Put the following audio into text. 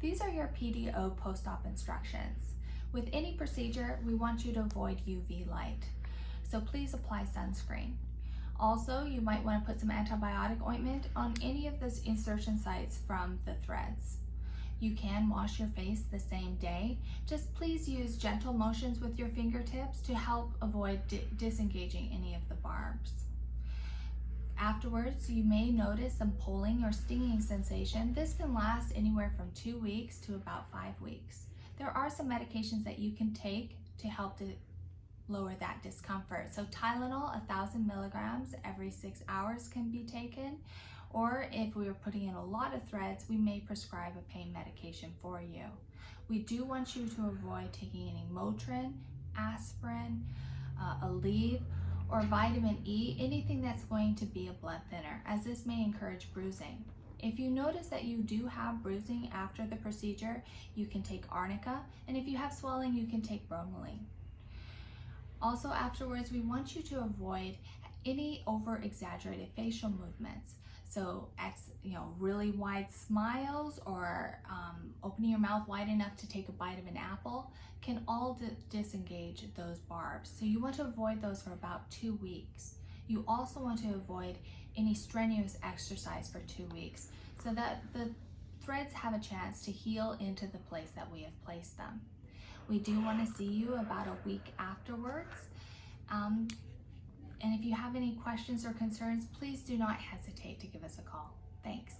These are your PDO post-op instructions. With any procedure, we want you to avoid UV light, so please apply sunscreen. Also, you might want to put some antibiotic ointment on any of those insertion sites from the threads. You can wash your face the same day. Just please use gentle motions with your fingertips to help avoid disengaging any of the barbs. Afterwards, you may notice some pulling or stinging sensation. This can last anywhere from 2 weeks to about 5 weeks. There are some medications that you can take to help to lower that discomfort. So Tylenol, 1,000 milligrams every 6 hours can be taken. Or if we are putting in a lot of threads, we may prescribe a pain medication for you. We do want you to avoid taking any Motrin, aspirin, Aleve, or vitamin E, anything that's going to be a blood thinner, as this may encourage bruising. If you notice that you do have bruising after the procedure, you can take arnica, and if you have swelling, you can take bromelain. Also afterwards, we want you to avoid any over-exaggerated facial movements. So, really wide smiles or opening your mouth wide enough to take a bite of an apple can all disengage those barbs. So you want to avoid those for about 2 weeks. You also want to avoid any strenuous exercise for 2 weeks so that the threads have a chance to heal into the place that we have placed them. We do want to see you about a week afterwards. And if you have any questions or concerns, please do not hesitate to give us a call. Thanks.